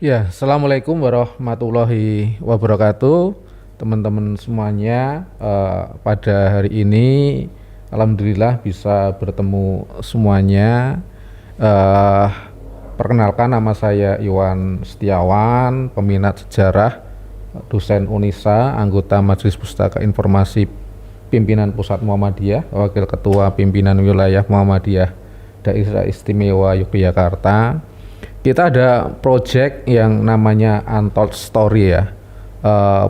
Ya, Assalamualaikum warahmatullahi wabarakatuh, teman-teman semuanya. Pada hari ini, alhamdulillah bisa bertemu semuanya. Eh, Perkenalkan, nama saya Iwan Setiawan, peminat sejarah, dosen Unisa, anggota Majelis Pustaka Informasi Pimpinan Pusat Muhammadiyah, Wakil Ketua Pimpinan Wilayah Muhammadiyah Daerah Istimewa Yogyakarta. Kita ada project yang namanya Untold Story ya.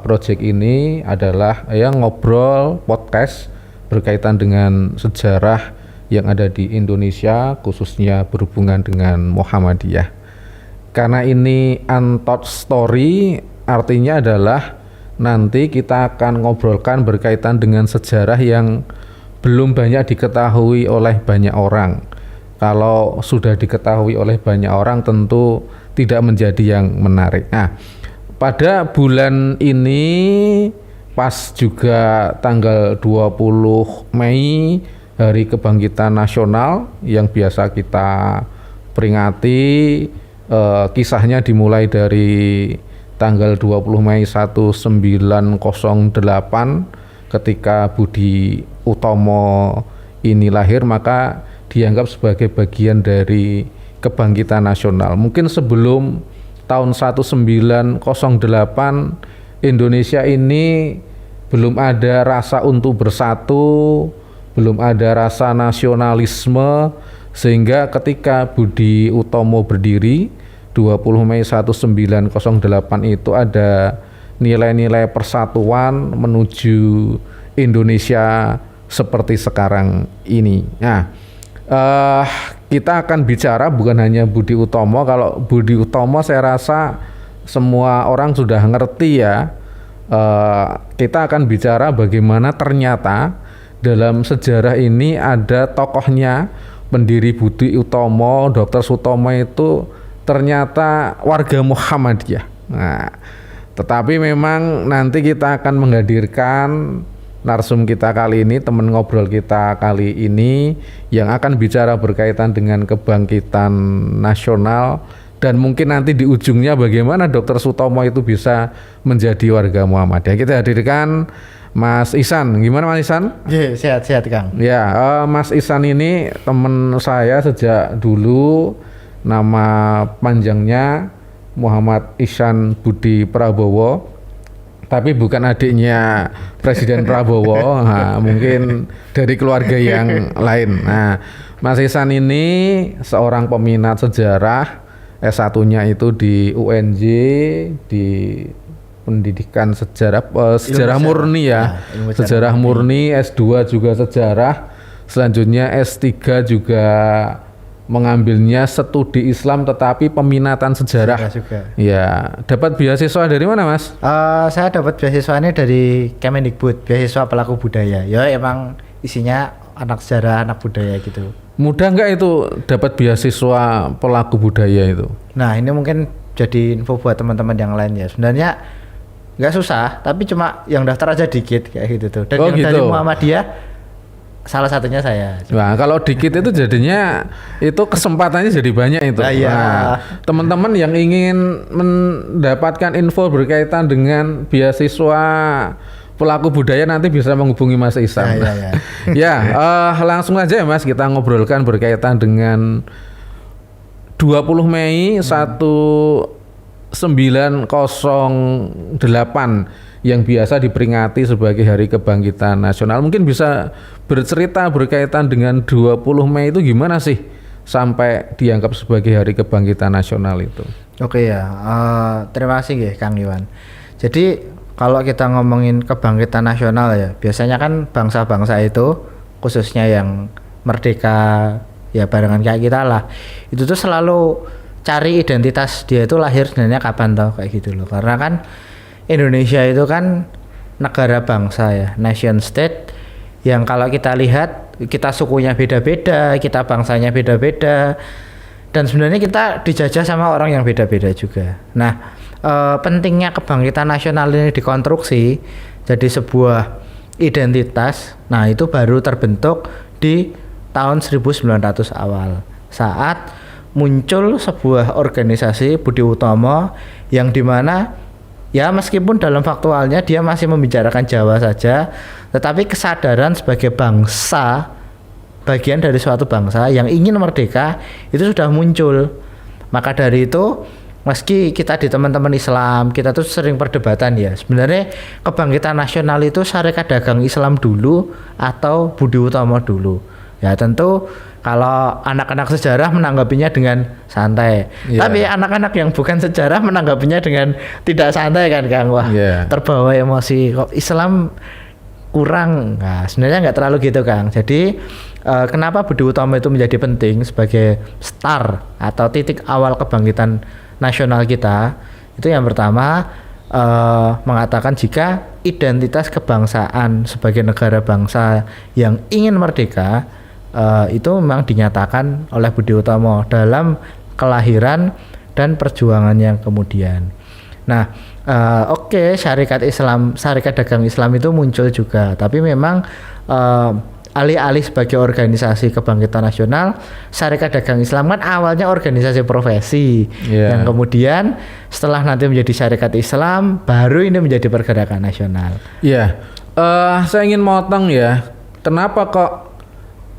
Project ini adalah ngobrol podcast berkaitan dengan sejarah yang ada di Indonesia, khususnya berhubungan dengan Muhammadiyah. Karena ini Untold Story, artinya adalah nanti kita akan ngobrolkan berkaitan dengan sejarah yang belum banyak diketahui oleh banyak orang. Kalau sudah diketahui oleh banyak orang tentu tidak menjadi yang menarik. Nah, pada bulan ini pas juga tanggal 20 Mei, Hari Kebangkitan Nasional yang biasa kita peringati. Kisahnya dimulai dari tanggal 20 Mei 1908 ketika Budi Utomo ini lahir, maka dianggap sebagai bagian dari kebangkitan nasional. Mungkin sebelum tahun 1908 Indonesia ini belum ada rasa untuk bersatu, belum ada rasa nasionalisme, sehingga ketika Budi Utomo berdiri 20 Mei 1908 itu ada nilai-nilai persatuan menuju Indonesia seperti sekarang ini. Nah, kita akan bicara bukan hanya Budi Utomo. Kalau Budi Utomo saya rasa semua orang sudah ngerti ya. Kita akan bicara bagaimana ternyata dalam sejarah ini ada tokohnya, pendiri Budi Utomo, Dr. Sutomo itu ternyata warga Muhammadiyah. Nah, tetapi memang nanti kita akan menghadirkan narsum kita kali ini, teman ngobrol kita kali ini yang akan bicara berkaitan dengan kebangkitan nasional, dan mungkin nanti di ujungnya bagaimana Dr. Sutomo itu bisa menjadi warga Muhammadiyah. Kita hadirkan Mas Ihsan. Gimana Mas Ihsan? Ya, sehat-sehat Kang. Ya, Mas Ihsan ini teman saya sejak dulu. Nama panjangnya Muhammad Ihsan Budi Prabowo, tapi bukan adiknya Presiden Prabowo. Nah, mungkin dari keluarga yang lain. Nah, Mas Ihsan ini seorang peminat sejarah, S1-nya itu di UNJ, di pendidikan sejarah sejarah murni ya, sejarah murni. S2 juga sejarah, selanjutnya S3 juga mengambilnya studi Islam tetapi peminatan sejarah juga. Ya, dapat beasiswa dari mana Mas? Saya dapat beasiswanya dari Kemendikbud, beasiswa pelaku budaya. Ya emang isinya anak sejarah, anak budaya gitu. Mudah nggak itu dapat beasiswa pelaku budaya itu? Nah, ini mungkin jadi info buat teman-teman yang lain ya. Sebenarnya nggak susah, tapi cuma yang daftar aja dikit kayak gitu tuh. Dan yang gitu. Dari Muhammadiyah salah satunya saya. Nah, kalau dikit itu jadinya itu kesempatannya jadi banyak itu. Nah, teman-teman yang ingin mendapatkan info berkaitan dengan beasiswa pelaku budaya nanti bisa menghubungi Mas Ihsan. Langsung aja ya Mas, kita ngobrolkan berkaitan dengan 20 Mei 1908 yang biasa diperingati sebagai Hari Kebangkitan Nasional. Mungkin bisa bercerita berkaitan dengan 20 Mei itu gimana sih sampai dianggap sebagai Hari Kebangkitan Nasional itu? Oke ya, terima kasih ya Kang Iwan. Jadi kalau kita ngomongin kebangkitan nasional ya, biasanya kan bangsa-bangsa itu khususnya yang merdeka ya barengan kayak kita lah, itu tuh selalu cari identitas dia itu lahir sebenarnya kapan toh kayak gitu loh. Karena kan Indonesia itu kan negara bangsa ya, nation state, yang kalau kita lihat kita sukunya beda-beda, kita bangsanya beda-beda, dan sebenarnya kita dijajah sama orang yang beda-beda juga. Nah, pentingnya kebangkitan nasional ini dikonstruksi jadi sebuah identitas. Nah, itu baru terbentuk di tahun 1900 awal saat muncul sebuah organisasi Budi Utomo yang dimana ya meskipun dalam faktualnya dia masih membicarakan Jawa saja, tetapi kesadaran sebagai bangsa, bagian dari suatu bangsa yang ingin merdeka itu sudah muncul. Maka dari itu meski kita di teman-teman Islam kita tuh sering perdebatan ya, sebenarnya kebangkitan nasional itu Sarekat Dagang Islam dulu atau Budi Utomo dulu. Ya tentu kalau anak-anak sejarah menanggapinya dengan santai. Tapi anak-anak yang bukan sejarah menanggapinya dengan tidak santai kan Kang. Wah, terbawa emosi kok Islam kurang. Nah, sebenarnya nggak terlalu gitu Kang. Jadi kenapa Budi Utomo itu menjadi penting sebagai start atau titik awal kebangkitan nasional kita? Itu yang pertama mengatakan jika identitas kebangsaan sebagai negara bangsa yang ingin merdeka itu memang dinyatakan oleh Budi Utomo dalam kelahiran dan perjuangan yang kemudian. Nah, Syarikat Dagang Islam itu muncul juga, tapi memang alih-alih sebagai organisasi kebangkitan nasional, Sarekat Dagang Islam kan awalnya organisasi profesi, yang kemudian setelah nanti menjadi Syarikat Islam, baru ini menjadi pergerakan nasional. Saya ingin motong ya, kenapa kok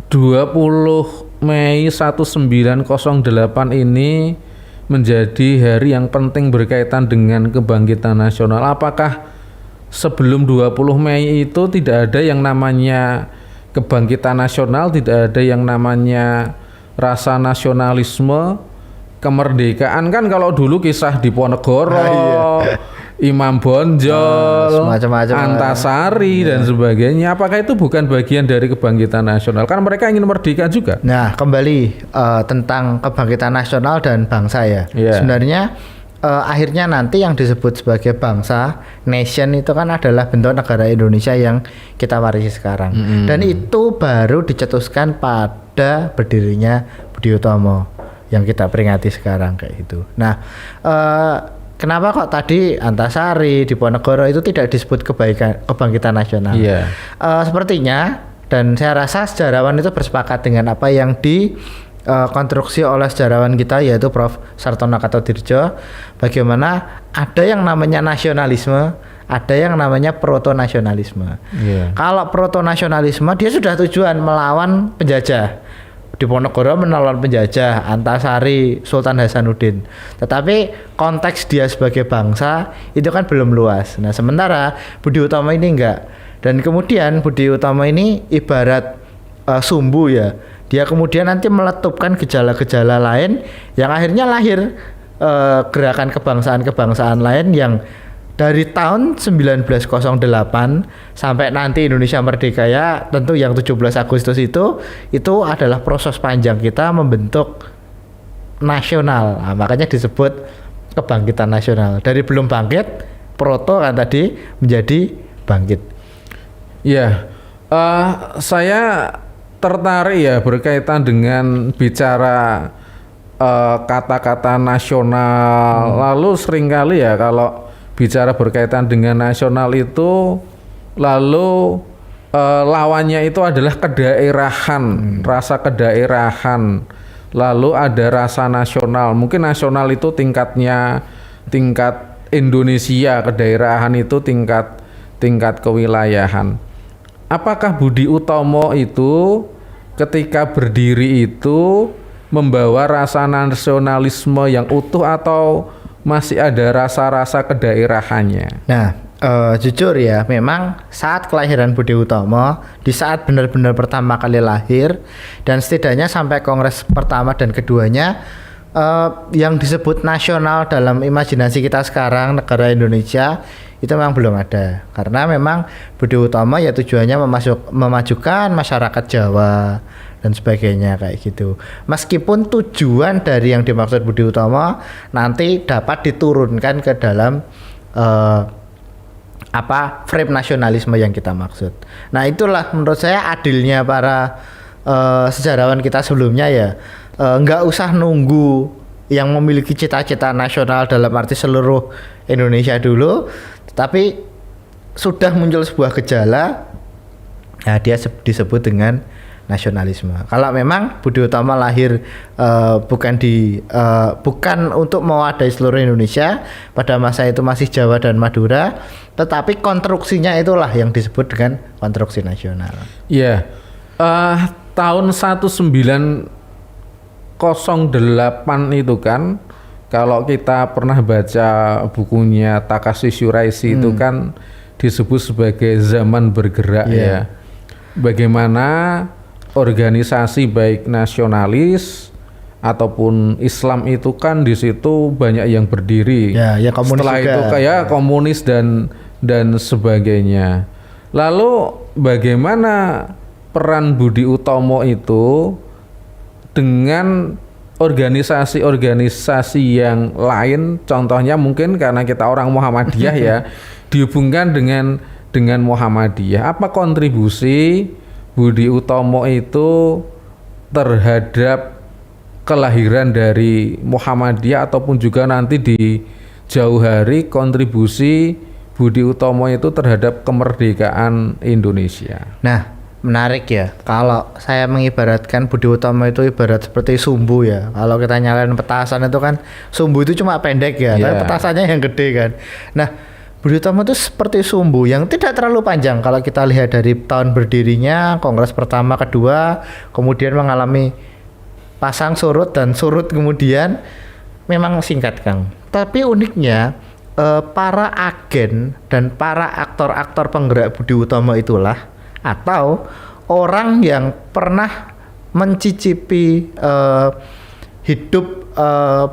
20 Mei 1908 ini menjadi hari yang penting berkaitan dengan kebangkitan nasional? Apakah sebelum 20 Mei itu tidak ada yang namanya kebangkitan nasional, tidak ada yang namanya rasa nasionalisme, kemerdekaan? Kan kalau dulu kisah Diponegoro, Imam Bonjol, Antasari dan sebagainya, apakah itu bukan bagian dari kebangkitan nasional? Kan mereka ingin merdeka juga. Nah, kembali tentang kebangkitan nasional dan bangsa ya. Sebenarnya akhirnya nanti yang disebut sebagai bangsa, nation itu kan adalah bentuk negara Indonesia yang kita warisi sekarang. Dan itu baru dicetuskan pada berdirinya Budi Utomo yang kita peringati sekarang kayak gitu. Nah, kenapa kok tadi Antasari, Diponegoro itu tidak disebut kebangkitan nasional? Sepertinya, dan saya rasa sejarawan itu bersepakat dengan apa yang dikonstruksi oleh sejarawan kita, yaitu Prof. Sartono Kartodirjo, bagaimana ada yang namanya nasionalisme, ada yang namanya proto-nasionalisme. Kalau proto-nasionalisme dia sudah tujuan melawan penjajah. Diponegoro melawan penjajah, Antasari Sultan Hasanuddin. Tetapi konteks dia sebagai bangsa itu kan belum luas. Nah, sementara Budi Utomo ini enggak. Dan kemudian Budi Utomo ini ibarat sumbu ya. Dia kemudian nanti meletupkan gejala-gejala lain yang akhirnya lahir gerakan kebangsaan-kebangsaan lain yang dari tahun 1908 sampai nanti Indonesia merdeka ya, tentu yang 17 Agustus itu adalah proses panjang kita membentuk nasional. Nah, makanya disebut kebangkitan nasional. Dari belum bangkit, proto kan tadi menjadi bangkit. Saya tertarik ya berkaitan dengan bicara kata-kata nasional. Lalu seringkali ya kalau bicara berkaitan dengan nasional itu lalu lawannya itu adalah kedaerahan, rasa kedaerahan. Lalu ada rasa nasional. Mungkin nasional itu tingkat Indonesia, kedaerahan itu tingkat kewilayahan. Apakah Budi Utomo itu ketika berdiri itu membawa rasa nasionalisme yang utuh atau masih ada rasa-rasa kedaerahannya? Nah, jujur ya, memang saat kelahiran Budi Utomo, di saat benar-benar pertama kali lahir, dan setidaknya sampai kongres pertama dan keduanya, yang disebut nasional dalam imajinasi kita sekarang, negara Indonesia, itu memang belum ada. Karena memang Budi Utomo ya tujuannya memajukan masyarakat Jawa dan sebagainya kayak gitu. Meskipun tujuan dari yang dimaksud Budi Utomo nanti dapat diturunkan ke dalam frame nasionalisme yang kita maksud. Nah, itulah menurut saya adilnya para sejarawan kita sebelumnya ya. Nggak usah nunggu yang memiliki cita-cita nasional dalam arti seluruh Indonesia dulu, tapi sudah muncul sebuah gejala, nah dia disebut dengan nasionalisme. Kalau memang Budi Utomo lahir bukan untuk mewadai seluruh Indonesia, pada masa itu masih Jawa dan Madura, tetapi konstruksinya itulah yang disebut dengan konstruksi nasional. Iya. Tahun 1908 itu kan, kalau kita pernah baca bukunya Takashi Shiraishi itu kan disebut sebagai zaman bergerak ya. Bagaimana organisasi baik nasionalis ataupun Islam itu kan di situ banyak yang berdiri. Ya komunis setelah juga. itu kayak komunis dan sebagainya. Lalu bagaimana peran Budi Utomo itu dengan organisasi-organisasi yang lain, contohnya mungkin karena kita orang Muhammadiyah ya, dihubungkan dengan Muhammadiyah. Apa kontribusi Budi Utomo itu terhadap kelahiran dari Muhammadiyah ataupun juga nanti di jauh hari kontribusi Budi Utomo itu terhadap kemerdekaan Indonesia? Nah, menarik ya. Kalau saya mengibaratkan Budi Utomo itu ibarat seperti sumbu ya. Kalau kita nyalain petasan itu kan sumbu itu cuma pendek ya, tapi petasannya yang gede kan. Nah, Budi Utomo itu seperti sumbu yang tidak terlalu panjang. Kalau kita lihat dari tahun berdirinya, Kongres pertama, kedua, kemudian mengalami pasang surut dan surut kemudian memang singkat, Kang. Tapi uniknya para agen dan para aktor-aktor penggerak Budi Utomo itulah, atau orang yang pernah mencicipi hidup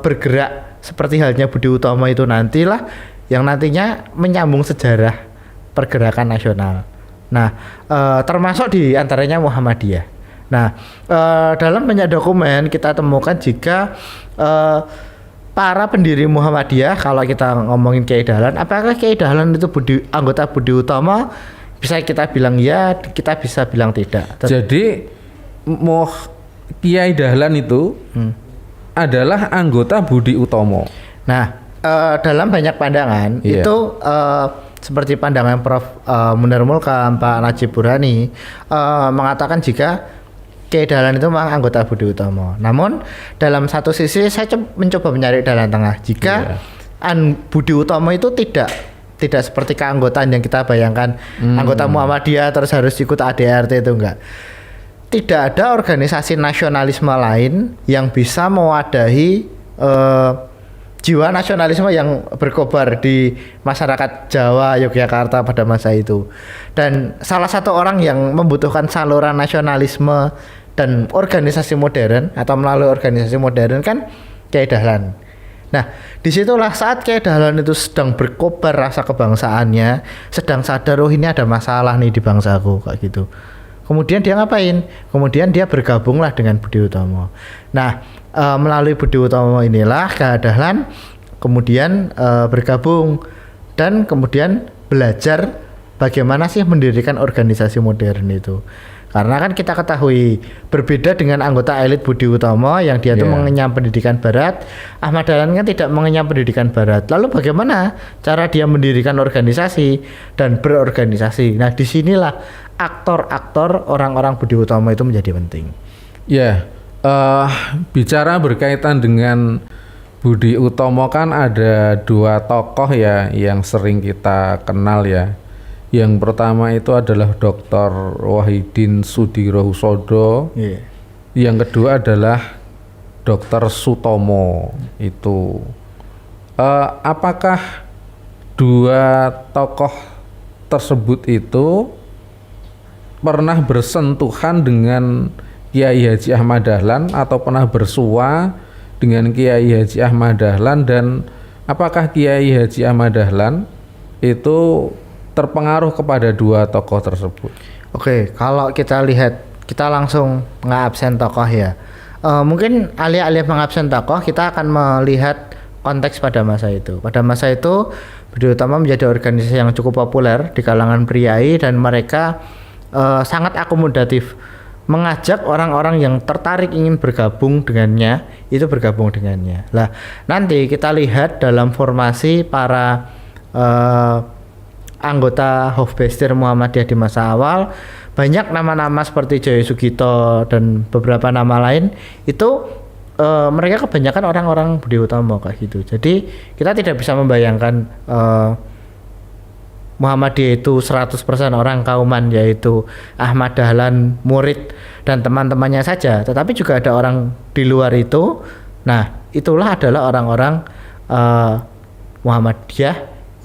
bergerak seperti halnya Budi Utomo itu nantilah yang nantinya menyambung sejarah pergerakan nasional. Nah, termasuk di antaranya Muhammadiyah. Nah, dalam banyak dokumen kita temukan jika para pendiri Muhammadiyah, kalau kita ngomongin Kiai Dahlan, apakah Kiai Dahlan itu anggota Budi Utomo? Bisa kita bilang ya, kita bisa bilang tidak. Jadi Kiai Dahlan itu adalah anggota Budi Utomo. Nah, dalam banyak pandangan itu seperti pandangan Prof. Munir Mulkam, Pak Najib Burhani mengatakan jika Kiai Dahlan itu memang anggota Budi Utomo. Namun dalam satu sisi saya mencoba mencari jalan tengah. Jika Budi Utomo itu tidak seperti keanggotaan yang kita bayangkan, anggota Muhammadiyah terus harus ikut ADRT, itu enggak. Tidak ada organisasi nasionalisme lain yang bisa mewadahi jiwa nasionalisme yang berkobar di masyarakat Jawa, Yogyakarta pada masa itu. Dan salah satu orang yang membutuhkan saluran nasionalisme dan organisasi modern atau melalui organisasi modern kan Kiai Dahlan. Nah, disitulah saat Kiai Dahlan itu sedang berkobar rasa kebangsaannya, sedang sadar, oh ini ada masalah nih di bangsaku, kayak gitu. Kemudian dia ngapain? Kemudian dia bergabunglah dengan Budi Utomo. Nah, melalui Budi Utomo inilah Kiai Dahlan kemudian bergabung dan kemudian belajar bagaimana sih mendirikan organisasi modern itu. Karena kan kita ketahui berbeda dengan anggota elit Budi Utomo yang dia itu mengenyam pendidikan barat, Ahmad Dahlan kan tidak mengenyam pendidikan barat. Lalu bagaimana cara dia mendirikan organisasi dan berorganisasi? Nah, disinilah aktor-aktor orang-orang Budi Utomo itu menjadi penting. Ya, bicara berkaitan dengan Budi Utomo kan ada dua tokoh ya yang sering kita kenal ya. Yang pertama itu adalah Dr. Wahidin Sudirohusodo. Yang kedua adalah Dr. Sutomo. Itu apakah dua tokoh tersebut itu pernah bersentuhan dengan Kiai Haji Ahmad Dahlan atau pernah bersua dengan Kiai Haji Ahmad Dahlan, dan apakah Kiai Haji Ahmad Dahlan itu terpengaruh kepada dua tokoh tersebut? Oke, kalau kita lihat, kita langsung nggak tokoh ya. Mungkin alih-alih mengabsen tokoh, kita akan melihat konteks pada masa itu. Pada masa itu, Budi Utomo menjadi organisasi yang cukup populer di kalangan priai dan mereka sangat akomodatif, mengajak orang-orang yang tertarik ingin bergabung dengannya, itu bergabung dengannya. Lah, nanti kita lihat dalam formasi para anggota Hofbester Muhammadiyah di masa awal, banyak nama-nama seperti Joyo Sugito dan beberapa nama lain itu mereka kebanyakan orang-orang Budi Utomo kayak gitu. Jadi kita tidak bisa membayangkan Muhammadiyah itu 100% orang kauman, yaitu Ahmad Dahlan, murid dan teman-temannya saja, tetapi juga ada orang di luar itu. Nah, itulah adalah orang-orang Muhammadiyah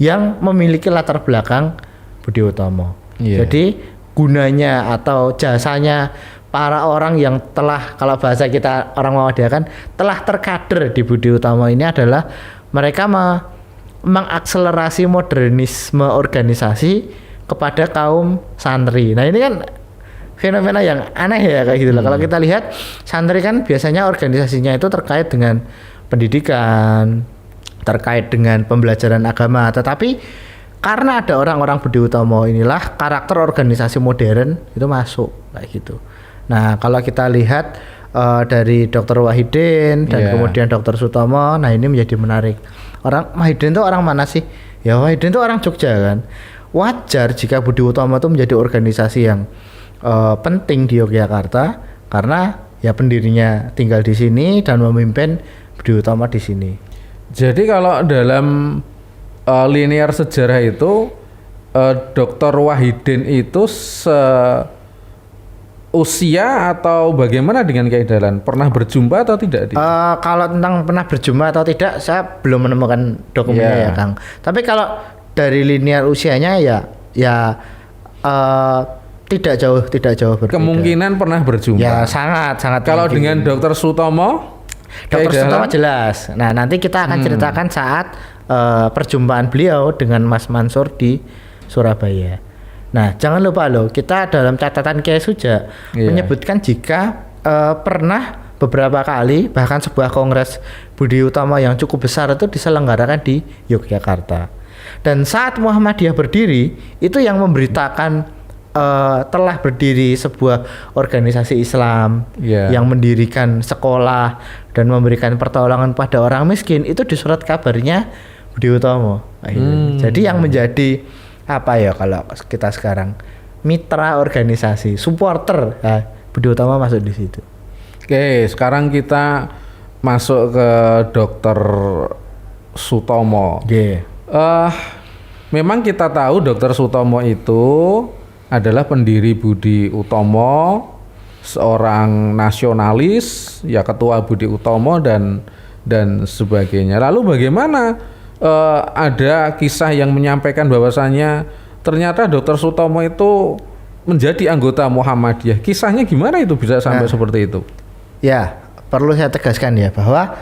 yang memiliki latar belakang Budi Utomo. Jadi gunanya atau jasanya para orang yang telah, kalau bahasa kita orang Muhammadiyah kan, telah terkader di Budi Utomo ini adalah mereka mengakselerasi modernisme organisasi kepada kaum santri. Nah, ini kan fenomena yang aneh ya kayak gitu loh. Kalau kita lihat santri kan biasanya organisasinya itu terkait dengan pendidikan, terkait dengan pembelajaran agama, tetapi karena ada orang-orang Budi Utomo inilah karakter organisasi modern itu masuk kayak gitu. Nah, kalau kita lihat dari Dr. Wahidin dan kemudian Dr. Sutomo, nah ini menjadi menarik. Orang Wahidin itu orang mana sih? Ya, Wahidin itu orang Jogja kan. Wajar jika Budi Utomo itu menjadi organisasi yang penting di Yogyakarta karena ya pendirinya tinggal di sini dan memimpin Budi Utomo di sini. Jadi kalau dalam linear sejarah itu Dr. Wahidin itu usia atau bagaimana dengan Kyai Dahlan? Pernah berjumpa atau tidak? Kalau tentang pernah berjumpa atau tidak, saya belum menemukan dokumennya ya Kang. Tapi kalau dari linear usianya ya tidak jauh berbeda. Kemungkinan pernah berjumpa. Ya sangat. Kalau dengan Dr. Sutomo? Dr. Sutomo jelas. Nah, nanti kita akan ceritakan saat perjumpaan beliau dengan Mas Mansur di Surabaya. Nah, jangan lupa loh, kita dalam catatan Kyai Suja menyebutkan jika pernah beberapa kali bahkan sebuah kongres Budi Utomo yang cukup besar itu diselenggarakan di Yogyakarta. Dan saat Muhammadiyah berdiri, itu yang memberitakan telah berdiri sebuah organisasi Islam yang mendirikan sekolah dan memberikan pertolongan pada orang miskin, itu di surat kabarnya Budi Utomo. Jadi yang menjadi apa ya kalau kita sekarang mitra organisasi, supporter, Budi Utomo masuk di situ. Oke, sekarang kita masuk ke Dr. Sutomo. Memang kita tahu Dr. Sutomo itu adalah pendiri Budi Utomo, seorang nasionalis, ya ketua Budi Utomo dan sebagainya. Lalu bagaimana ada kisah yang menyampaikan bahwasannya ternyata Dr. Sutomo itu menjadi anggota Muhammadiyah. Kisahnya gimana itu bisa sampai seperti itu? Ya, perlu saya tegaskan ya bahwa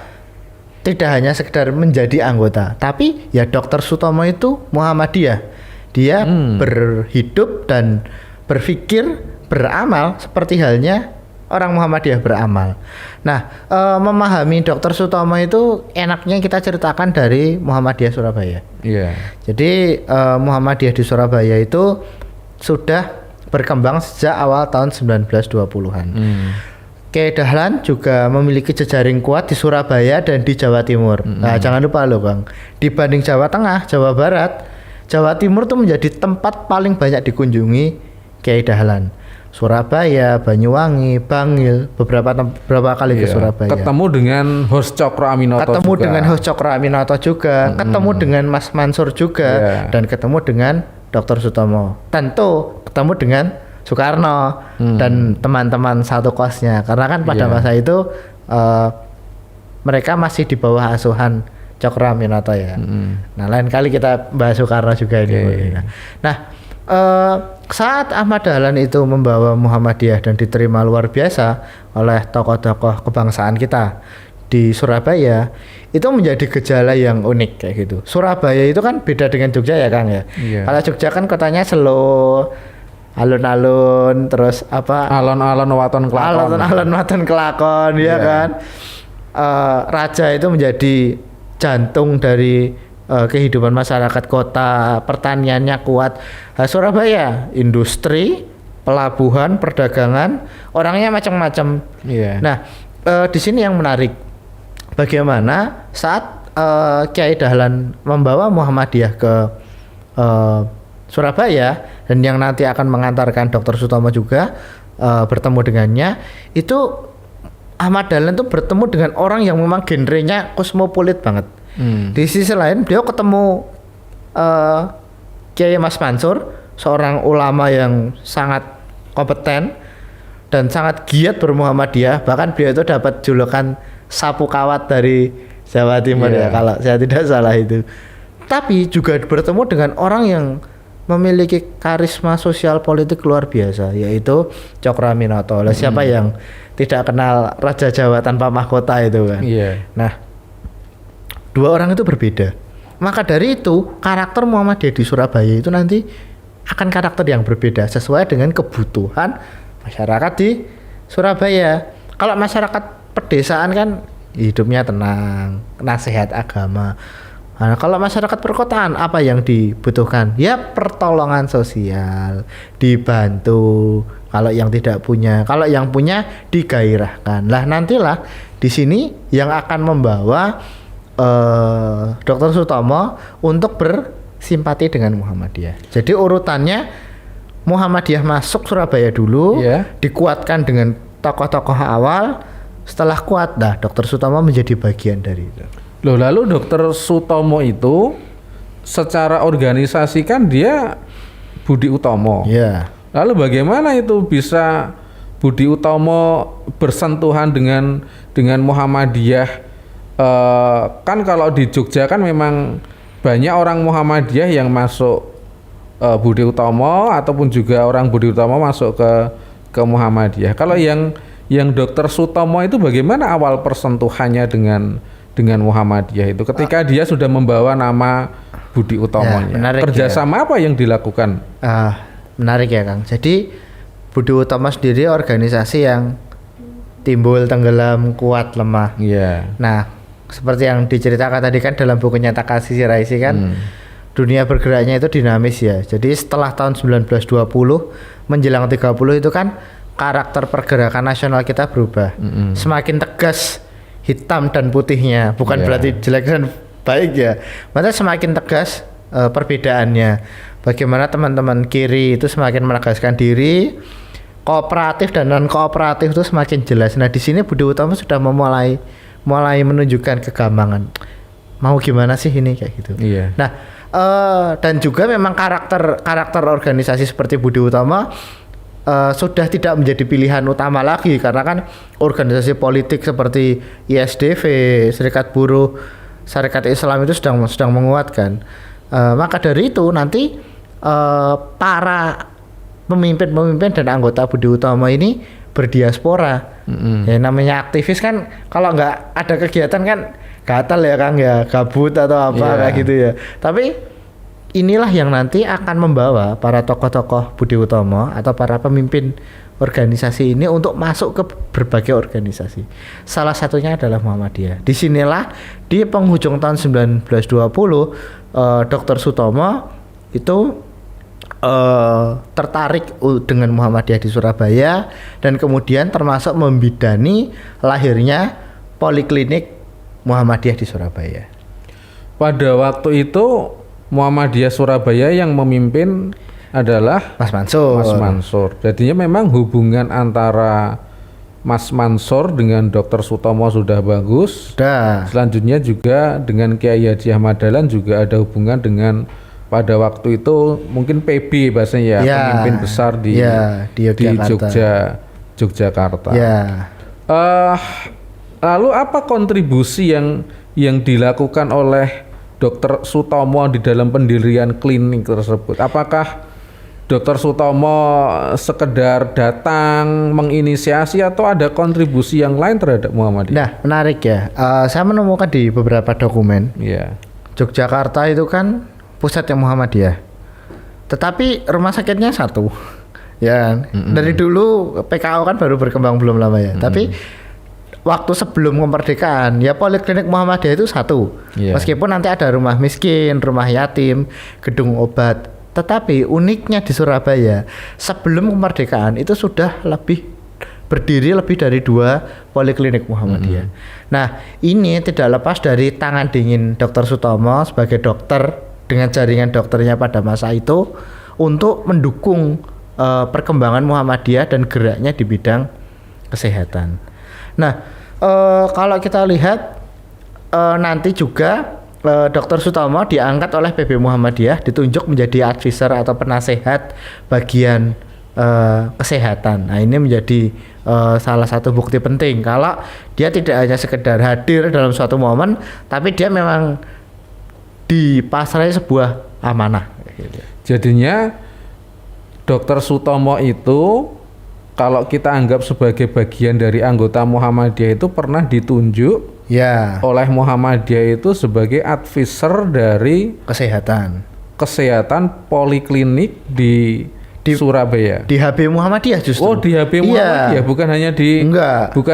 tidak hanya sekedar menjadi anggota, tapi ya Dr. Sutomo itu Muhammadiyah. Dia berhidup dan berpikir, beramal seperti halnya orang Muhammadiyah beramal. Nah, memahami Dr. Sutomo itu enaknya kita ceritakan dari Muhammadiyah Surabaya. Jadi Muhammadiyah di Surabaya itu sudah berkembang sejak awal tahun 1920-an. Kyai Dahlan juga memiliki jejaring kuat di Surabaya dan di Jawa Timur. Nah, jangan lupa loh Bang, dibanding Jawa Tengah, Jawa Barat, Jawa Timur itu menjadi tempat paling banyak dikunjungi Kyai Dahlan. Surabaya, Banyuwangi, Bangil, beberapa kali ke Surabaya. Ketemu dengan Hos Cokro Aminoto juga. Ketemu dengan Mas Mansur juga, dan ketemu dengan Dr. Sutomo. Tentu ketemu dengan Soekarno dan teman-teman satu kosnya. Karena kan pada masa itu mereka masih di bawah asuhan Cokro Aminoto ya. Nah, lain kali kita bahas Soekarno juga ini. Nah, saat Ahmad Dahlan itu membawa Muhammadiyah dan diterima luar biasa oleh tokoh-tokoh kebangsaan kita di Surabaya, itu menjadi gejala yang unik kayak gitu. Surabaya itu kan beda dengan Jogja ya Kang ya. Kalau Jogja kan kotanya slow, alun-alun, terus alon-alon waton kelakon, ya kan. Raja itu menjadi jantung dari kehidupan masyarakat kota, pertaniannya kuat. Surabaya industri, pelabuhan, perdagangan, orangnya macam-macam. Nah, di sini yang menarik, bagaimana saat Kyai Dahlan membawa Muhammadiyah ke Surabaya dan yang nanti akan mengantarkan Dr. Sutomo juga bertemu dengannya, itu Ahmad Dahlan itu bertemu dengan orang yang memang genrenya kosmopolit banget. Di sisi lain beliau ketemu Kiai Mas Mansur, seorang ulama yang sangat kompeten dan sangat giat bermuhammadiyah, bahkan beliau itu dapat julukan sapu kawat dari Jawa Timur ya kalau saya tidak salah itu. Tapi juga bertemu dengan orang yang memiliki karisma sosial politik luar biasa, yaitu Cokroaminoto. Siapa yang tidak kenal Raja Jawa tanpa mahkota itu kan? Nah, dua orang itu berbeda. Maka dari itu karakter Muhammadiyah di Surabaya itu nanti akan karakter yang berbeda sesuai dengan kebutuhan masyarakat di Surabaya. Kalau masyarakat pedesaan kan hidupnya tenang, nasihat agama. Nah, kalau masyarakat perkotaan apa yang dibutuhkan? Ya pertolongan sosial, dibantu. Kalau yang tidak punya, kalau yang punya digairahkan. Lah nantilah di sini yang akan membawa Dr. Sutomo untuk bersimpati dengan Muhammadiyah. Jadi urutannya Muhammadiyah masuk Surabaya dulu, dikuatkan dengan tokoh-tokoh awal. Setelah kuat, Dr. Sutomo menjadi bagian dari itu. Loh, lalu Dr. Sutomo itu secara organisasi kan dia Budi Utomo. Lalu bagaimana itu bisa Budi Utomo bersentuhan dengan Muhammadiyah? Kan kalau di Jogja kan memang banyak orang Muhammadiyah yang masuk Budi Utomo ataupun juga orang Budi Utomo masuk ke Muhammadiyah. Kalau yang Dr. Sutomo itu bagaimana awal persentuhannya dengan Muhammadiyah itu ketika dia sudah membawa nama Budi Utomonya? Kerjasama apa yang dilakukan? Menarik ya Kang. Jadi Budi Utomo sendiri organisasi yang timbul, tenggelam, kuat, lemah. Nah, seperti yang diceritakan tadi kan dalam bukunya Takashi Shiraishi kan, dunia bergeraknya itu dinamis ya. Jadi setelah tahun 1920 menjelang 30 itu kan karakter pergerakan nasional kita berubah. Semakin tegas hitam dan putihnya, bukan berarti jelek dan baik ya. Maksudnya semakin tegas perbedaannya. Bagaimana teman-teman kiri itu semakin menegaskan diri, kooperatif dan non kooperatif itu semakin jelas. Nah, di sini Budi Utomo sudah mulai menunjukkan kegamangan. Mau gimana sih ini kayak gitu. Nah, dan juga memang karakter organisasi seperti Budi Utomo sudah tidak menjadi pilihan utama lagi karena kan organisasi politik seperti ISDV, Serikat Buruh, Syarikat Islam itu sedang menguatkan. Maka dari itu nanti para pemimpin dan anggota Budi Utomo ini berdiaspora. Ya namanya aktivis kan kalau nggak ada kegiatan kan gatal ya Kang ya, gabut atau apa kayak gitu ya. Tapi inilah yang nanti akan membawa para tokoh-tokoh Budi Utomo atau para pemimpin organisasi ini untuk masuk ke berbagai organisasi. Salah satunya adalah Muhammadiyah. Disinilah di penghujung tahun 1920 Dr. Sutomo itu tertarik dengan Muhammadiyah di Surabaya dan kemudian termasuk membidani lahirnya Poliklinik Muhammadiyah di Surabaya. Pada waktu itu Muhammadiyah Surabaya yang memimpin adalah Mas Mansur. Jadinya memang hubungan antara Mas Mansur dengan Dr. Sutomo sudah bagus. Selanjutnya juga dengan Kiai Haji Ahmad Dahlan juga ada hubungan dengan pada waktu itu mungkin PB bahasanya pemimpin besar di Yogyakarta. Lalu apa kontribusi yang dilakukan oleh Dr. Sutomo di dalam pendirian klinik tersebut? Apakah Dr. Sutomo sekedar datang menginisiasi atau ada kontribusi yang lain terhadap Muhammadiyah? Nah, menarik ya. Saya menemukan di beberapa dokumen. Yogyakarta itu kan pusatnya Muhammadiyah. Tetapi rumah sakitnya satu. Ya, dari dulu PKO kan baru berkembang belum lama ya. Tapi waktu sebelum kemerdekaan ya Poliklinik Muhammadiyah itu satu. Meskipun nanti ada rumah miskin, rumah yatim, gedung obat. Tetapi uniknya di Surabaya sebelum kemerdekaan itu sudah berdiri lebih dari 2 Poliklinik Muhammadiyah. Nah, ini tidak lepas dari tangan dingin Dr. Sutomo sebagai dokter dengan jaringan dokternya pada masa itu untuk mendukung perkembangan Muhammadiyah dan geraknya di bidang kesehatan. Nah, kalau kita lihat nanti juga Dr. Sutomo diangkat oleh PB Muhammadiyah, ditunjuk menjadi advisor atau penasehat bagian kesehatan. Nah, ini menjadi salah satu bukti penting kalau dia tidak hanya sekedar hadir dalam suatu momen, tapi dia memang dipasrai sebuah amanah. Jadinya Dr. Sutomo itu kalau kita anggap sebagai bagian dari anggota Muhammadiyah itu pernah ditunjuk oleh Muhammadiyah itu sebagai advisor dari kesehatan poliklinik di Surabaya. Di HB Muhammadiyah justru. Oh, di HB Muhammadiyah, bukan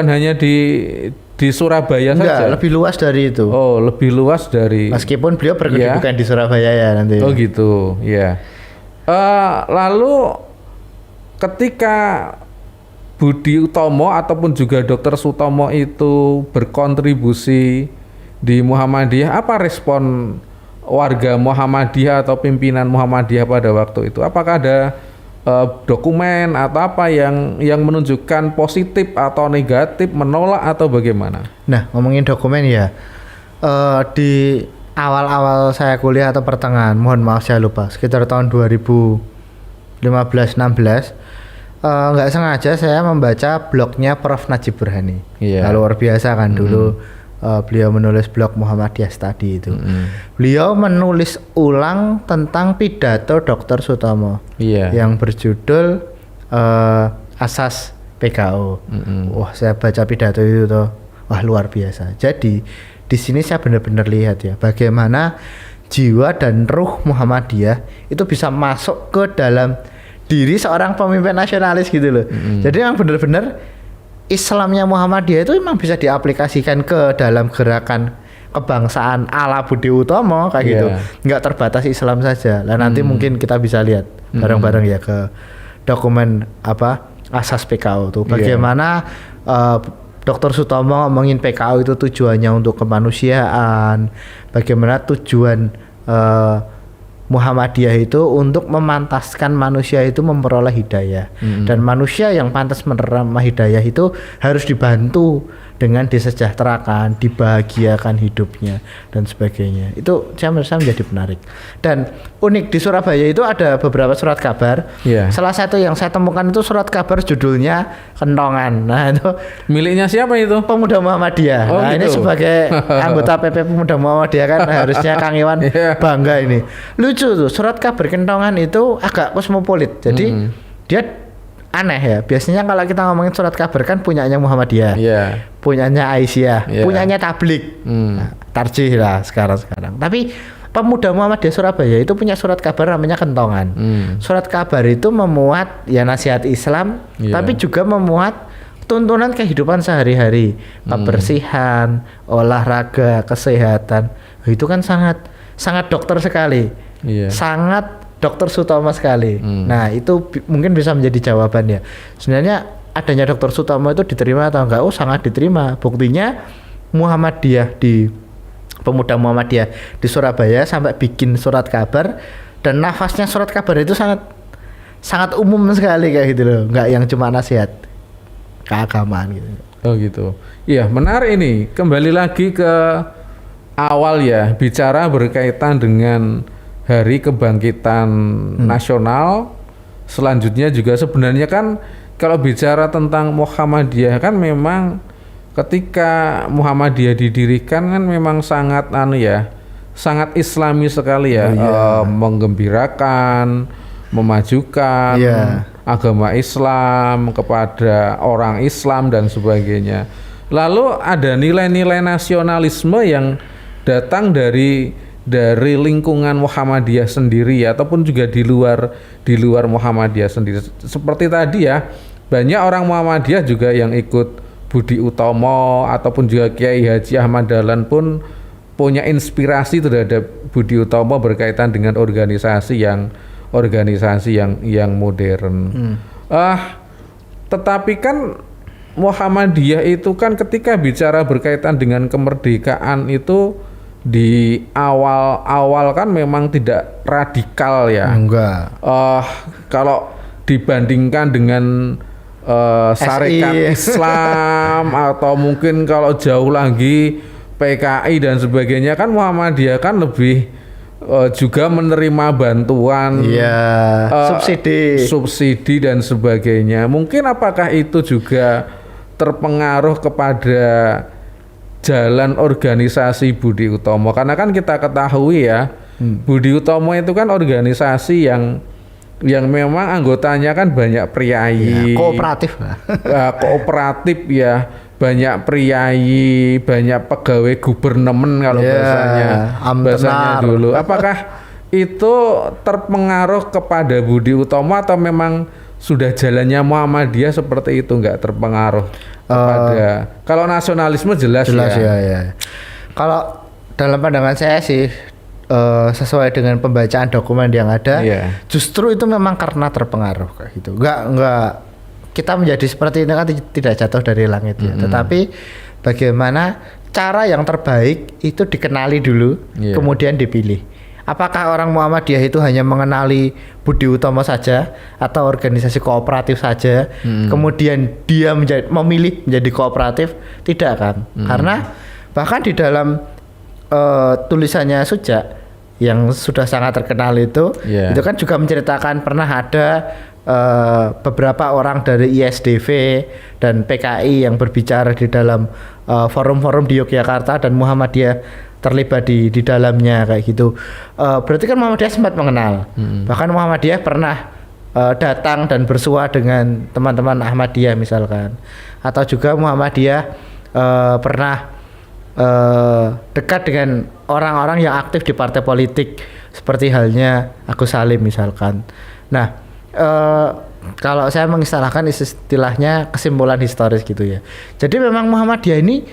hanya di Surabaya saja. Lebih luas dari itu. Oh, lebih luas dari. Meskipun beliau berkedudukan di Surabaya ya nanti. Oh gitu, ya. Lalu ketika Budi Utomo ataupun juga Dr. Sutomo itu berkontribusi di Muhammadiyah, apa respon warga Muhammadiyah atau pimpinan Muhammadiyah pada waktu itu? Apakah ada dokumen atau apa yang menunjukkan positif atau negatif, menolak atau bagaimana? Nah, ngomongin dokumen ya, di awal-awal saya kuliah atau pertengahan, mohon maaf saya lupa, sekitar tahun 2015-16, nggak sengaja saya membaca blognya Prof. Najib Burhani. Nah, luar biasa kan dulu beliau menulis blog Muhammadiyah Study itu. Beliau menulis ulang tentang pidato Dr. Sutomo yang berjudul Asas PKO. Wah, saya baca pidato itu tuh, wah luar biasa. Jadi di sini saya benar-benar lihat ya bagaimana jiwa dan ruh Muhammadiyah itu bisa masuk ke dalam diri seorang pemimpin nasionalis gitu loh. Jadi memang benar-benar Islamnya Muhammadiyah itu memang bisa diaplikasikan ke dalam gerakan kebangsaan ala Budi Utomo kayak gitu. Nggak terbatas Islam saja. Lah nanti mungkin kita bisa lihat bareng-bareng ya ke dokumen apa Asas PKO itu. Bagaimana Dr. Sutomo ngomongin PKO itu tujuannya untuk kemanusiaan. Bagaimana tujuan Muhammadiyah itu untuk memantaskan manusia itu memperoleh hidayah. Dan manusia yang pantas menerima hidayah itu harus dibantu dengan disejahterakan, dibahagiakan hidupnya dan sebagainya. Itu saya merasa menjadi menarik. Dan unik di Surabaya itu ada beberapa surat kabar. Salah satu yang saya temukan itu surat kabar judulnya Kentongan. Nah, itu miliknya siapa itu? Pemuda Muhammadiyah. Oh, nah, gitu. Ini sebagai anggota PP Pemuda Muhammadiyah kan harusnya Kang Iwan bangga ini. Lucu tuh, surat kabar Kentongan itu agak kosmopolit. Jadi dia aneh ya. Biasanya kalau kita ngomongin surat kabar kan punyanya Muhammadiyah, punyanya Aisyah, punyanya Tablik, nah, Tarjih lah sekarang. Tapi Pemuda Muhammadiyah Surabaya itu punya surat kabar namanya Kentongan. Surat kabar itu memuat ya nasihat Islam, tapi juga memuat tuntunan kehidupan sehari-hari, kebersihan, olahraga, kesehatan. Itu kan sangat dokter sekali, sangat Dr. Sutomo sekali. Nah, itu mungkin bisa menjadi jawaban ya. Sebenarnya adanya Dr. Sutomo itu diterima atau enggak? Oh, sangat diterima. Buktinya Muhammadiyah di Pemuda Muhammadiyah di Surabaya sampai bikin surat kabar, dan nafasnya surat kabar itu sangat umum sekali kayak gitu loh. Enggak yang cuma nasihat keagamaan gitu. Oh gitu. Iya, menarik ini. Kembali lagi ke awal ya, bicara berkaitan dengan Hari Kebangkitan Nasional. Selanjutnya juga sebenarnya kan kalau bicara tentang Muhammadiyah kan memang ketika Muhammadiyah didirikan kan memang sangat sangat Islami sekali ya. Menggembirakan, memajukan agama Islam kepada orang Islam dan sebagainya. Lalu ada nilai-nilai nasionalisme yang datang dari lingkungan Muhammadiyah sendiri ataupun juga di luar Muhammadiyah sendiri. Seperti tadi ya, banyak orang Muhammadiyah juga yang ikut Budi Utomo ataupun juga Kiai Haji Ahmad Dahlan pun punya inspirasi terhadap Budi Utomo berkaitan dengan organisasi yang modern. Tetapi kan Muhammadiyah itu kan ketika bicara berkaitan dengan kemerdekaan itu di awal-awal kan memang tidak radikal ya. Enggak. Kalau dibandingkan dengan Syarikat Islam atau mungkin kalau jauh lagi PKI dan sebagainya kan Muhammadiyah kan lebih juga menerima bantuan, subsidi dan sebagainya. Mungkin apakah itu juga terpengaruh kepada jalan organisasi Budi Utomo? Karena kan kita ketahui ya, Budi Utomo itu kan organisasi yang memang anggotanya kan banyak priai, kooperatif kooperatif ya, banyak priai, banyak pegawai gubernemen kalau bahasanya dulu. Apakah itu terpengaruh kepada Budi Utomo atau memang sudah jalannya Muhammadiyah seperti itu, nggak terpengaruh kepada kalau nasionalisme jelas ya. Kalau dalam pandangan saya sih sesuai dengan pembacaan dokumen yang ada, justru itu memang karena terpengaruh kayak gitu. Enggak kita menjadi seperti ini kan tidak jatuh dari langit ya. Tetapi bagaimana cara yang terbaik itu dikenali dulu, kemudian dipilih. Apakah orang Muhammadiyah itu hanya mengenali Budi Utomo saja atau organisasi kooperatif saja, kemudian dia memilih menjadi kooperatif? Tidak kan? Karena bahkan di dalam tulisannya Suja yang sudah sangat terkenal itu kan juga menceritakan pernah ada beberapa orang dari ISDV dan PKI yang berbicara di dalam forum-forum di Yogyakarta dan Muhammadiyah terlibat di dalamnya kayak gitu. Berarti kan Muhammadiyah sempat mengenal. Bahkan Muhammadiyah pernah datang dan bersua dengan teman-teman Ahmadiyah misalkan. Atau juga Muhammadiyah pernah dekat dengan orang-orang yang aktif di partai politik seperti halnya Agus Salim misalkan. Nah, kalau saya mengistilahkan istilahnya kesimpulan historis gitu ya. Jadi memang Muhammadiyah ini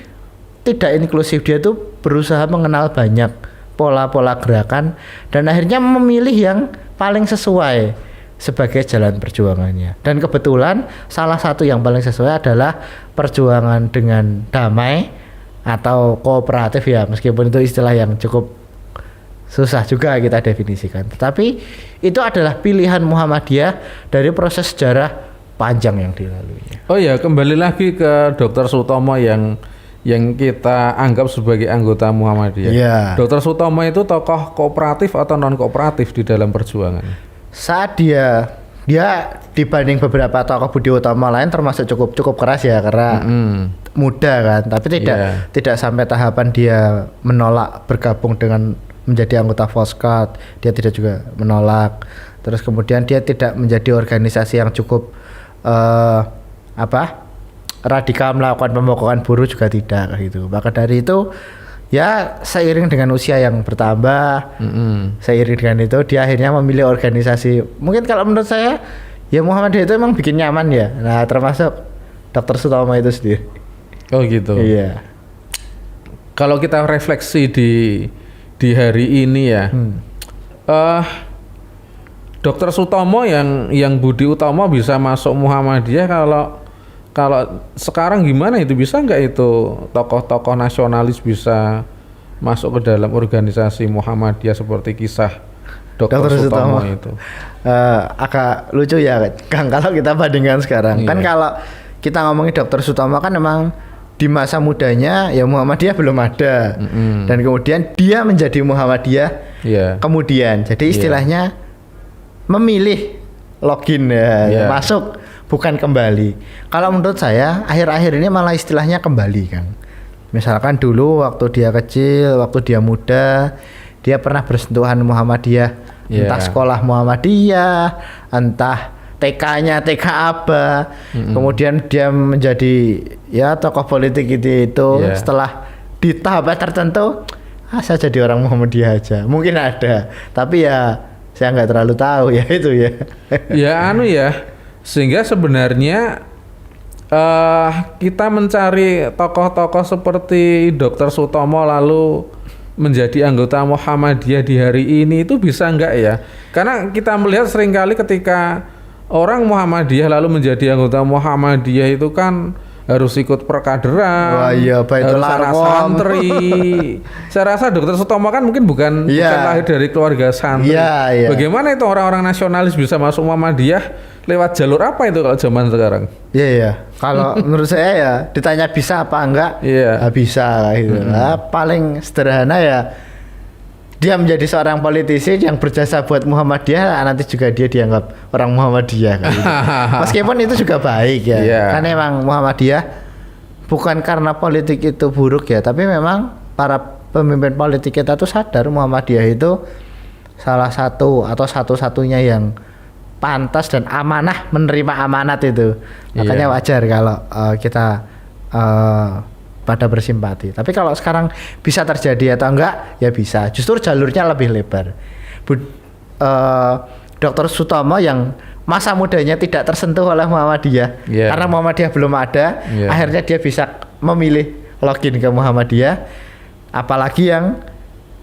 tidak inklusif, dia tuh berusaha mengenal banyak pola-pola gerakan dan akhirnya memilih yang paling sesuai sebagai jalan perjuangannya. Dan kebetulan salah satu yang paling sesuai adalah perjuangan dengan damai atau kooperatif ya, meskipun itu istilah yang cukup susah juga kita definisikan. Tetapi itu adalah pilihan Muhammadiyah dari proses sejarah panjang yang dilaluinya. Oh ya, kembali lagi ke Dr. Sutomo yang kita anggap sebagai anggota Muhammadiyah. Dr. Sutomo itu tokoh kooperatif atau non kooperatif di dalam perjuangan? Saat dia dibanding beberapa tokoh Budi Utomo lain termasuk cukup keras ya, karena muda kan, tapi tidak sampai tahapan dia menolak bergabung dengan menjadi anggota Voskat. Dia tidak juga menolak. Terus kemudian dia tidak menjadi organisasi yang cukup radikal melakukan pemogokan buruh juga tidak gitu. Maka dari itu ya seiring dengan usia yang bertambah, seiring dengan itu dia akhirnya memilih organisasi. Mungkin kalau menurut saya ya Muhammadiyah itu emang bikin nyaman ya. Nah, termasuk Dr. Sutomo itu sendiri. Oh gitu. Iya. Kalau kita refleksi di hari ini ya, Dr. Sutomo yang Budi Utomo bisa masuk Muhammadiyah, kalau sekarang gimana itu, bisa nggak itu tokoh-tokoh nasionalis bisa masuk ke dalam organisasi Muhammadiyah seperti kisah Dr. Sutomo itu? Agak lucu ya Kang kalau kita bandingkan sekarang. Kan kalau kita ngomongin Dr. Sutomo kan memang di masa mudanya ya Muhammadiyah belum ada, dan kemudian dia menjadi Muhammadiyah kemudian. Jadi istilahnya memilih login masuk, bukan kembali. Kalau menurut saya akhir-akhir ini malah istilahnya kembali kan. Misalkan dulu waktu dia kecil, waktu dia muda, dia pernah bersentuhan Muhammadiyah, entah sekolah Muhammadiyah, entah TK-nya TK Aba, kemudian dia menjadi ya tokoh politik itu setelah di tahap tertentu, saya jadi orang Muhammadiyah aja. Mungkin ada, tapi ya saya nggak terlalu tahu ya itu ya. Sehingga sebenarnya kita mencari tokoh-tokoh seperti Dr. Sutomo lalu menjadi anggota Muhammadiyah di hari ini itu bisa enggak ya? Karena kita melihat seringkali ketika orang Muhammadiyah lalu menjadi anggota Muhammadiyah itu kan harus ikut perkaderan, Wah, iya, Baitul harus anak Arqam. santri. Saya rasa Dokter Sutomo kan mungkin bukan lahir dari keluarga santri. Iya. Bagaimana itu orang-orang nasionalis bisa masuk Muhammadiyah lewat jalur apa itu kalau zaman sekarang? Iya. Kalau menurut saya ya ditanya bisa apa enggak? Iya. Bisa gitu. Nah, paling sederhana ya dia menjadi seorang politisi yang berjasa buat Muhammadiyah, nanti juga dia dianggap orang Muhammadiyah kan gitu. Meskipun itu juga baik ya. Iya. Karena emang Muhammadiyah bukan karena politik itu buruk ya, tapi memang para pemimpin politik kita tuh sadar Muhammadiyah itu salah satu atau satu-satunya yang pantas dan amanah menerima amanat itu. Makanya wajar kalau kita pada bersimpati. Tapi kalau sekarang bisa terjadi atau enggak, ya bisa. Justru jalurnya lebih lebar. Dr. Sutomo yang masa mudanya tidak tersentuh oleh Muhammadiyah, karena Muhammadiyah belum ada, akhirnya dia bisa memilih login ke Muhammadiyah. Apalagi yang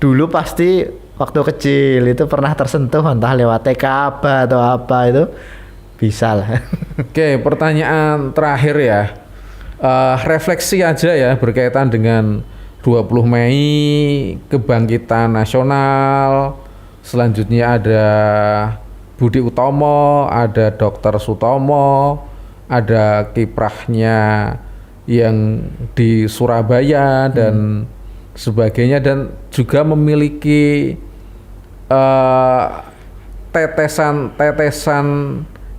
dulu pasti waktu kecil itu pernah tersentuh entah lewat TK atau apa itu bisa lah. Oke, pertanyaan terakhir ya. Refleksi aja ya berkaitan dengan 20 Mei kebangkitan nasional. Selanjutnya ada Budi Utomo, ada Dr. Sutomo, ada kiprahnya yang di Surabaya dan sebagainya, dan juga memiliki tetesan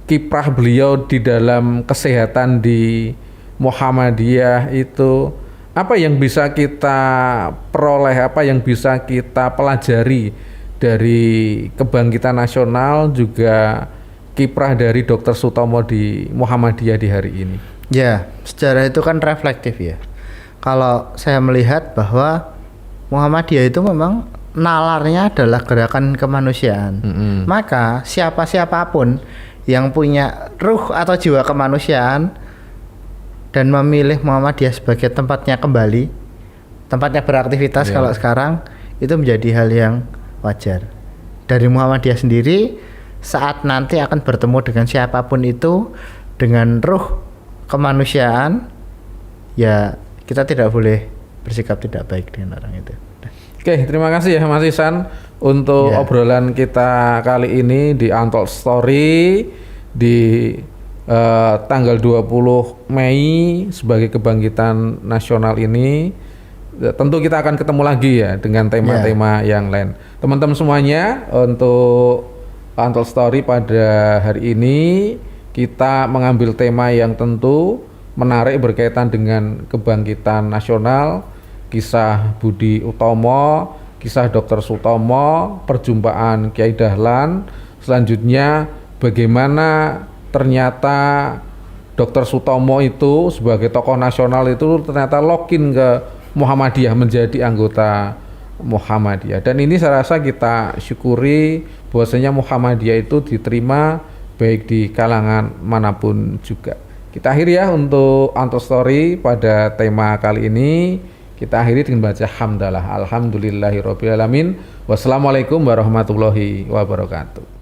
kiprah beliau di dalam kesehatan di Muhammadiyah itu. Apa yang bisa kita peroleh, apa yang bisa kita pelajari dari kebangkitan nasional juga kiprah dari Dr. Sutomo di Muhammadiyah di hari ini? Ya, sejarah itu kan reflektif ya. Kalau saya melihat bahwa Muhammadiyah itu memang nalarnya adalah gerakan kemanusiaan. Maka siapapun yang punya ruh atau jiwa kemanusiaan dan memilih Muhammadiyah sebagai tempatnya kembali, tempatnya beraktivitas kalau sekarang, itu menjadi hal yang wajar. Dari Muhammadiyah sendiri saat nanti akan bertemu dengan siapapun itu dengan ruh kemanusiaan, ya kita tidak boleh bersikap tidak baik dengan orang itu. Oke, terima kasih ya Mas Ihsan untuk obrolan kita kali ini di Untold Story di tanggal 20 Mei sebagai kebangkitan nasional ini. Tentu kita akan ketemu lagi ya dengan tema-tema yang lain. Teman-teman semuanya, untuk Untold Story pada hari ini kita mengambil tema yang tentu menarik berkaitan dengan kebangkitan nasional, kisah Budi Utomo, kisah Dr. Sutomo, perjumpaan Kiai Dahlan. Selanjutnya bagaimana ternyata Dr. Sutomo itu sebagai tokoh nasional itu ternyata login ke Muhammadiyah, menjadi anggota Muhammadiyah. Dan ini saya rasa kita syukuri bahwasanya Muhammadiyah itu diterima baik di kalangan manapun juga. Kita akhiri ya untuk Untold Story pada tema kali ini. Kita akhiri dengan baca hamdalah. Alhamdulillahirabbil alamin. Wassalamualaikum warahmatullahi wabarakatuh.